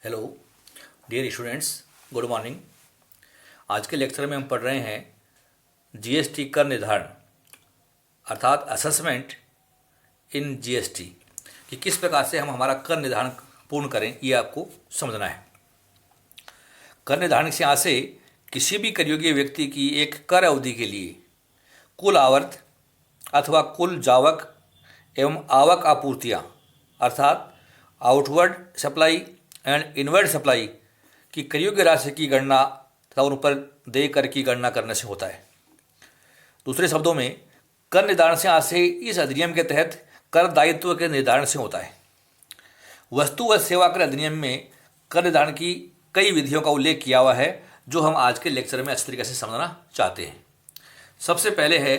Hello dear students, good morning. आज के lecture में हम पढ़ रहे हैं जीएसटी कर निर्धारण अर्थात असेसमेंट इन जीएसटी कि किस प्रकार से हम हमारा कर निर्धारण पूर्ण करें, ये आपको समझना है। कर निर्धारण से यहाँ से किसी भी करयोग्य व्यक्ति की एक कर अवधि के लिए कुल आवर्त अथवा कुल जावक एवं आवक आपूर्तियाँ अर्थात outward supply and inward supply की करयोग्य राशि की गणना तथा उन पर देय कर की गणना करने से होता है। दूसरे शब्दों में कर निर्धारण से आशय इस अधिनियम के तहत कर दायित्व के निर्धारण से होता है। वस्तु व सेवा कर अधिनियम में कर निर्धारण की कई विधियों का उल्लेख किया हुआ है जो हम आज के लेक्चर में अच्छी तरीके से समझना चाहते हैं। सबसे पहले है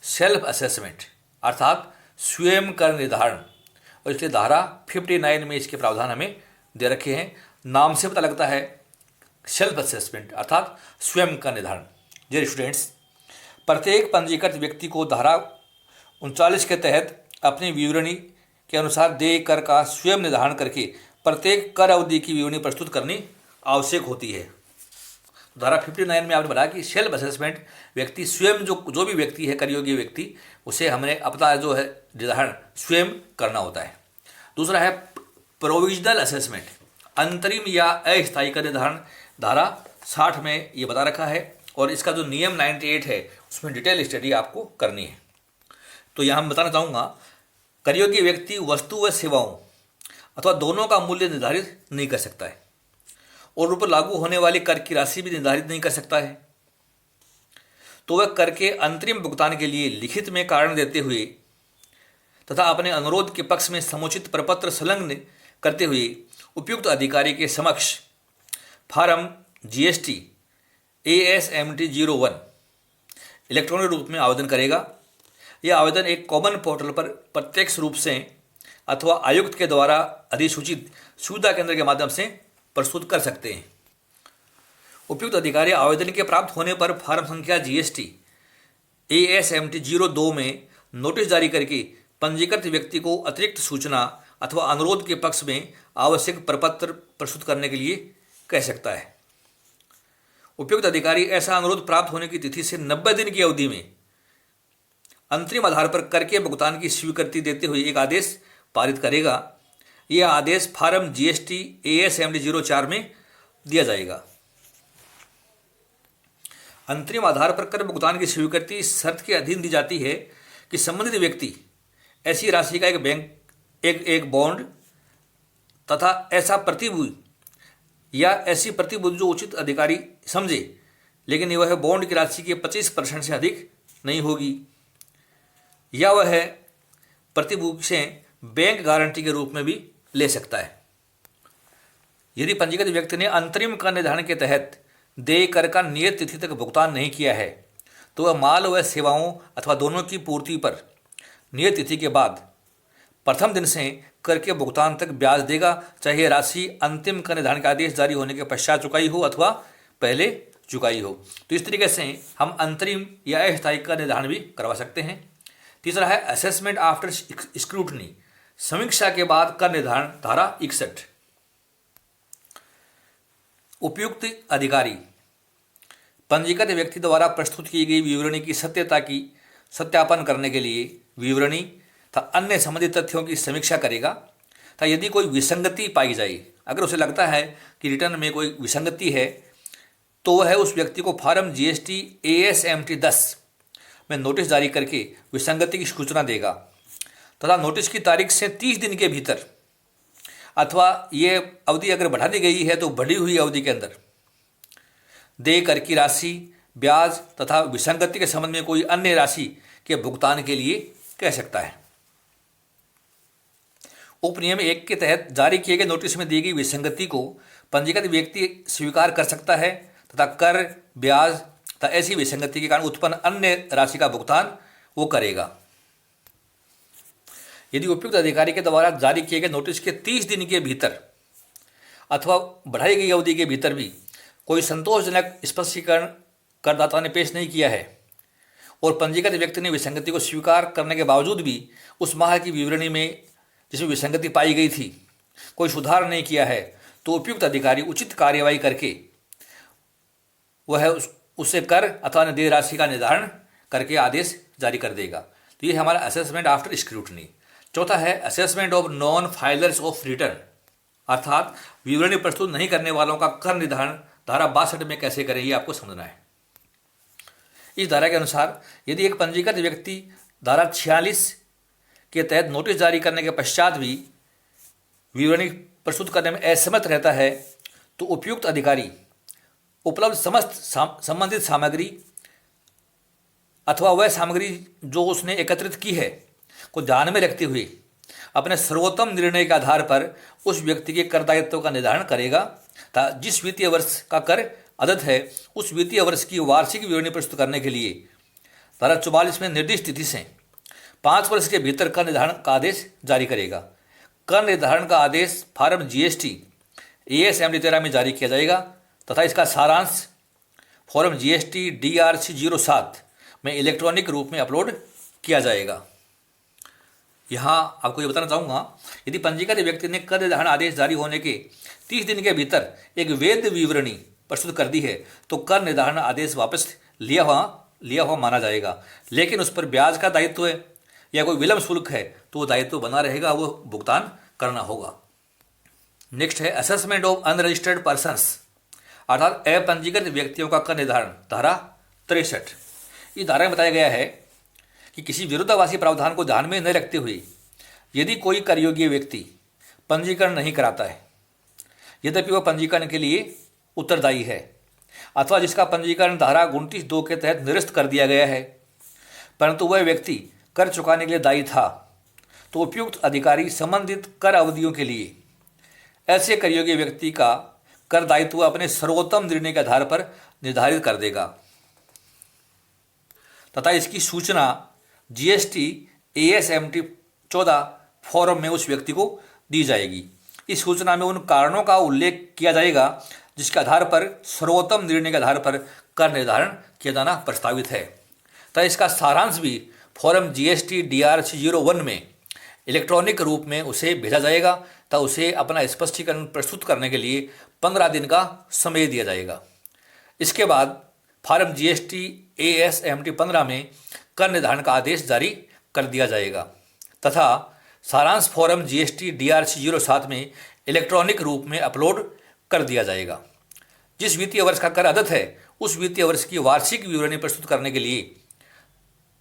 सेल्फ असेसमेंट अर्थात स्वयं कर निर्धारण, और इसलिए धारा 59 में इसके प्रावधान हमें दे रखे हैं। नाम से पता लगता है सेल्फ असेसमेंट अर्थात स्वयं का निर्धारण। डियर स्टूडेंट्स, प्रत्येक पंजीकृत व्यक्ति को धारा 39 के तहत अपनी विवरणी के अनुसार देय कर का स्वयं निर्धारण करके प्रत्येक कर अवधि की विवरणी प्रस्तुत करनी आवश्यक होती है। धारा 59 में आपने बताया कि सेल्फ असेसमेंट व्यक्ति स्वयं जो भी व्यक्ति है करयोग्य व्यक्ति, उसे हमने अपना जो है निर्धारण स्वयं करना होता है। दूसरा है प्रोविजनल असेसमेंट, अंतरिम या अस्थायी कर निर्धारण। धारा 60 में ये बता रखा है और इसका जो नियम 98 है उसमें डिटेल स्टडी आपको करनी है। तो यहाँ मैं बताना चाहूँगा, करयोग्य व्यक्ति वस्तु व सेवाओं अथवा दोनों का मूल्य निर्धारित नहीं कर सकता है और उन पर लागू होने वाले कर की राशि भी निर्धारित नहीं कर सकता है। तो वह कर के अंतरिम भुगतान के लिए लिखित में कारण देते हुए तथा अपने अनुरोध के पक्ष में समुचित प्रपत्र संलग्न करते हुए उपयुक्त अधिकारी के समक्ष फार्म जीएसटी ASMT 01 इलेक्ट्रॉनिक रूप में आवेदन करेगा। यह आवेदन एक कॉमन पोर्टल पर प्रत्यक्ष रूप से अथवा आयुक्त के द्वारा अधिसूचित सुविधा केंद्र के माध्यम से प्रस्तुत कर सकते हैं। उपयुक्त अधिकारी आवेदन के प्राप्त होने पर फार्म संख्या जीएसटी ASMT 02 में नोटिस जारी करके पंजीकृत व्यक्ति को अतिरिक्त सूचना अथवा अनुरोध के पक्ष में आवश्यक प्रपत्र प्रस्तुत करने के लिए कह सकता है। उपयुक्त अधिकारी ऐसा अनुरोध प्राप्त होने की तिथि से 90 दिन की अवधि में अंतरिम आधार पर कर के भुगतान की स्वीकृति देते हुए एक आदेश पारित करेगा। यह आदेश फार्म जीएसटी ASMT 04 में दिया जाएगा। अंतरिम आधार पर कर भुगतान की स्वीकृति इस शर्त के अधीन दी जाती है कि संबंधित व्यक्ति ऐसी राशि का एक बॉन्ड तथा ऐसा प्रतिभूति या ऐसी प्रतिभूति जो उचित अधिकारी समझे, लेकिन वह बॉन्ड की राशि के 25% से अधिक नहीं होगी, या वह प्रतिभूति से बैंक गारंटी के रूप में भी ले सकता है। यदि पंजीकृत व्यक्ति ने अंतरिम कर निर्धारण के तहत देय कर का नियत तिथि तक भुगतान नहीं किया है तो वह माल व सेवाओं अथवा दोनों की पूर्ति पर नियत तिथि के बाद प्रथम दिन से कर के भुगतान तक ब्याज देगा, चाहे राशि अंतिम कर निर्धारण का आदेश जारी होने के पश्चात चुकाई हो अथवा पहले चुकाई हो। तो इस तरीके से हम अंतरिम या अस्थायी कर निर्धारण भी करवा सकते हैं। तीसरा है असेसमेंट आफ्टर स्क्रूटनी, समीक्षा के बाद कर निर्धारण। धारा 61 उपयुक्त अधिकारी पंजीकृत व्यक्ति द्वारा प्रस्तुत की गई विवरणी की सत्यता की सत्यापन करने के लिए विवरणी तथा अन्य संबंधित तथ्यों की समीक्षा करेगा तथा यदि कोई विसंगति पाई जाए, अगर उसे लगता है कि रिटर्न में कोई विसंगति है, तो वह उस व्यक्ति को फार्म जीएसटी ASMT 10 में नोटिस जारी करके विसंगति की सूचना देगा तथा नोटिस की तारीख से 30 दिन के भीतर अथवा ये अवधि अगर बढ़ा दी गई है तो बढ़ी हुई अवधि के अंदर देय कर की राशि, ब्याज तथा विसंगति के संबंध में कोई अन्य राशि के भुगतान के लिए कह सकता है। उपनियम 1 के तहत जारी किए गए नोटिस में दी गई विसंगति को पंजीकृत व्यक्ति स्वीकार कर सकता है तथा कर, ब्याज तथा ऐसी विसंगति के कारण उत्पन्न अन्य राशि का भुगतान वो करेगा। यदि उपयुक्त अधिकारी के द्वारा जारी किए गए नोटिस के 30 दिन के भीतर अथवा बढ़ाई गई अवधि के भीतर भी कोई संतोषजनक स्पष्टीकरण करदाता ने पेश नहीं किया है और पंजीकृत व्यक्ति ने विसंगति को स्वीकार करने के बावजूद भी उस माह की विवरणी में जिसमें विसंगति पाई गई थी कोई सुधार नहीं किया है, तो उपयुक्त अधिकारी उचित कार्यवाही करके वह उससे कर अथवा अन्य देय राशि का निर्धारण करके आदेश जारी कर देगा। तो ये हमारा असेसमेंट आफ्टर स्क्रूटनी। चौथा है assessment of non filers of return, अर्थात विवरणी प्रस्तुत नहीं करने वालों का कर निर्धारण धारा 62 में कैसे करें, ये आपको समझना है। इस धारा के अनुसार यदि एक पंजीकृत व्यक्ति धारा 46 के तहत नोटिस जारी करने के पश्चात भी विवरणी प्रस्तुत करने में असमर्थ रहता है तो उपयुक्त अधिकारी उपलब्ध समस्त संबंधित सामग्री अथवा वह सामग्री जो उसने एकत्रित की है को ध्यान में रखते हुए अपने सर्वोत्तम निर्णय के आधार पर उस व्यक्ति के कर दायित्व का निर्धारण करेगा तथा जिस वित्तीय वर्ष का कर अदत है उस वित्तीय वर्ष की वार्षिक विवरणी प्रस्तुत करने के लिए धारा 44 में निर्दिष्ट तिथि से 5 वर्ष के भीतर कर निर्धारण का आदेश जारी करेगा। कर निर्धारण का आदेश फार्म GST AS MD 13 में जारी किया जाएगा तथा इसका सारांश फॉर्म GST DRC 07 में इलेक्ट्रॉनिक रूप में अपलोड किया जाएगा। यहाँ आपको ये बताना चाहूँगा, यदि पंजीकृत व्यक्ति ने कर निर्धारण आदेश जारी होने के 30 दिन के भीतर एक वैध विवरणी प्रस्तुत कर दी है तो कर निर्धारण आदेश वापस लिया हुआ माना जाएगा, लेकिन उस पर ब्याज का दायित्व है या कोई विलम्ब शुल्क है तो वो दायित्व बना रहेगा, वो भुगतान करना होगा। नेक्स्ट है असेसमेंट ऑफ अनरजिस्टर्ड पर्सन्स, अर्थात अपंजीकृत व्यक्तियों का कर निर्धारण धारा 63। इस धारा में बताया गया है कि किसी विरोधाभासी प्रावधान को ध्यान में न रखते हुए यदि कोई करयोग्य व्यक्ति पंजीकरण नहीं कराता है यद्यपि वह पंजीकरण के लिए उत्तरदायी है अथवा जिसका पंजीकरण धारा 29(2) के तहत निरस्त कर दिया गया है परंतु वह व्यक्ति कर चुकाने के लिए दायी था तो उपयुक्त अधिकारी संबंधित कर अवधियों के लिए ऐसे करयोग्य व्यक्ति का कर दायित्व अपने सर्वोत्तम निर्णय के आधार पर निर्धारित कर देगा तथा इसकी सूचना GST AS MT 14 फॉर्म में उस व्यक्ति को दी जाएगी। इस सूचना में उन कारणों का उल्लेख किया जाएगा जिसके आधार पर सर्वोत्तम निर्णय के आधार पर कर निर्धारण किया जाना प्रस्तावित है तथा इसका सारांश भी फॉर्म GST DRC 01 में इलेक्ट्रॉनिक रूप में उसे भेजा जाएगा तथा उसे अपना स्पष्टीकरण प्रस्तुत करने के लिए 15 दिन का समय दिया जाएगा। इसके बाद फॉर्म GST AS MT 15 में कर निर्धारण का आदेश जारी कर दिया जाएगा तथा सारांश फॉर्म GST DRC 07 में इलेक्ट्रॉनिक रूप में अपलोड कर दिया जाएगा। जिस वित्तीय वर्ष का कर अदत है उस वित्तीय वर्ष की वार्षिक विवरणी प्रस्तुत करने के लिए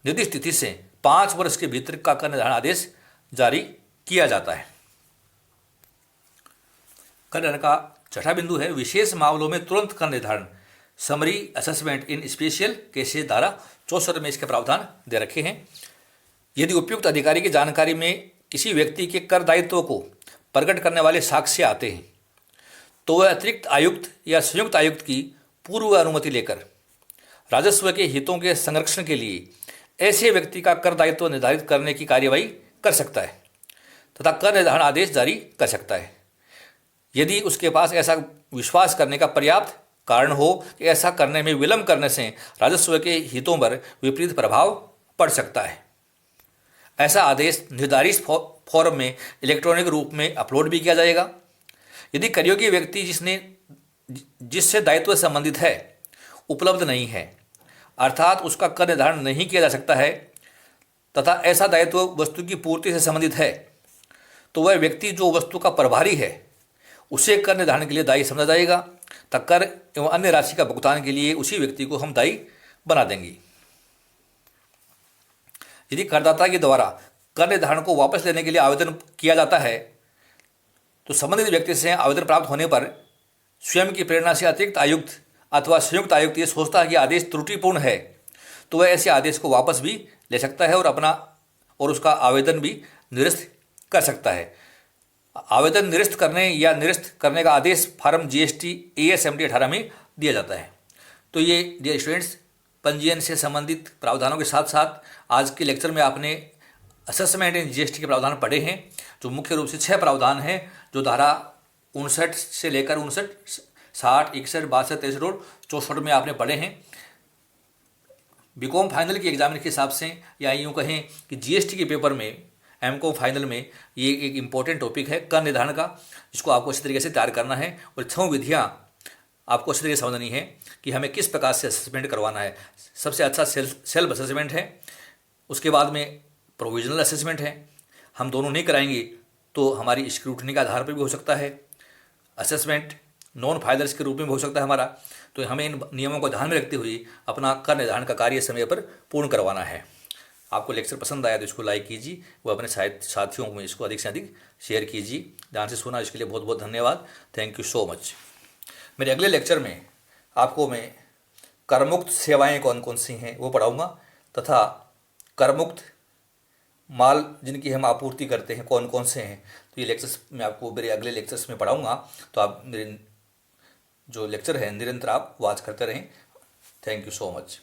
निर्दिष्ट तिथि से 5 वर्ष के भीतर का कर निर्धारण आदेश जारी किया जाता है। कर निर्धारण का छठा बिंदु है विशेष मामलों में तुरंत कर निर्धारण, summary assessment in special cases, धारा 64 में इसके प्रावधान दे रखे हैं। यदि उपयुक्त अधिकारी की जानकारी में किसी व्यक्ति के कर दायित्व को प्रकट करने वाले साक्ष्य आते हैं तो वह अतिरिक्त आयुक्त या संयुक्त आयुक्त की पूर्व अनुमति लेकर राजस्व के हितों के संरक्षण के लिए ऐसे व्यक्ति का कर दायित्व निर्धारित करने की कार्यवाही कर सकता है तथा कर निर्धारण आदेश जारी कर सकता है यदि उसके पास ऐसा विश्वास करने का पर्याप्त कारण हो कि ऐसा करने में विलंब करने से राजस्व के हितों पर विपरीत प्रभाव पड़ सकता है। ऐसा आदेश निर्धारित फॉर्म में इलेक्ट्रॉनिक रूप में अपलोड भी किया जाएगा। यदि करयोग्य व्यक्ति जिससे दायित्व संबंधित है उपलब्ध नहीं है अर्थात उसका कर निर्धारण नहीं किया जा सकता है तथा ऐसा दायित्व वस्तु की पूर्ति से संबंधित है तो वह व्यक्ति जो वस्तु का प्रभारी है उसे कर निर्धारण के लिए दायी समझा जाएगा तथा कर एवं अन्य राशि का भुगतान के लिए उसी व्यक्ति को हम दायी बना देंगे। यदि करदाता के द्वारा कर निर्धारण को वापस लेने के लिए आवेदन किया जाता है तो संबंधित व्यक्ति से आवेदन प्राप्त होने पर स्वयं की प्रेरणा से अतिरिक्त आयुक्त अथवा संयुक्त आयुक्त ये सोचता है कि आदेश त्रुटिपूर्ण है तो वह ऐसे आदेश को वापस भी ले सकता है और उसका आवेदन भी निरस्त कर सकता है। आवेदन निरस्त करने या निरस्त करने का आदेश फॉर्म GST AS MT 18 में दिया जाता है। तो ये डियर स्टूडेंट्स पंजीयन से संबंधित प्रावधानों के साथ साथ आज के लेक्चर में आपने असेसमेंट इन GST के प्रावधान पढ़े हैं जो मुख्य रूप से 6 प्रावधान हैं जो धारा 59 से लेकर 59, 60, 61, 62, 63 और 64 में आपने पढ़े हैं। बीकॉम फाइनल के एग्जामिन के हिसाब से या यूँ कहें कि GST के पेपर में एमकॉम फाइनल में ये एक इम्पोर्टेंट टॉपिक है कर निर्धारण का, जिसको आपको अच्छी तरीके से तैयार करना है और 6 विधियाँ आपको अच्छी तरीके से समझनी है कि हमें किस प्रकार से असेसमेंट करवाना है। सबसे अच्छा सेल्फ असेसमेंट है, उसके बाद में प्रोविजनल असेसमेंट है। हम दोनों नहीं कराएंगे तो हमारी स्क्रूटनी के आधार पर भी हो सकता है असेसमेंट, नॉन फाइनल्स के रूप में भी हो सकता है हमारा। तो हमें इन नियमों को ध्यान में रखते हुए अपना कर निर्धारण का कार्य समय पर पूर्ण करवाना है। आपको लेक्चर पसंद आया तो इसको लाइक कीजिए, वो अपने साथियों में इसको अधिक से अधिक शेयर कीजिए। ध्यान से सुना इसके लिए बहुत बहुत धन्यवाद। Thank you so much. मेरे अगले लेक्चर में आपको मैं करमुक्त सेवाएं कौन कौन सी हैं वो पढ़ाऊँगा, तथा करमुक्त माल जिनकी हम आपूर्ति करते हैं कौन कौन से हैं। तो ये लेक्चर्स मैं आपको मेरे अगले लेक्चर्स में पढ़ाऊँगा, तो आप मेरे जो लेक्चर है निरंतर आप वॉच करते रहें। Thank you so much.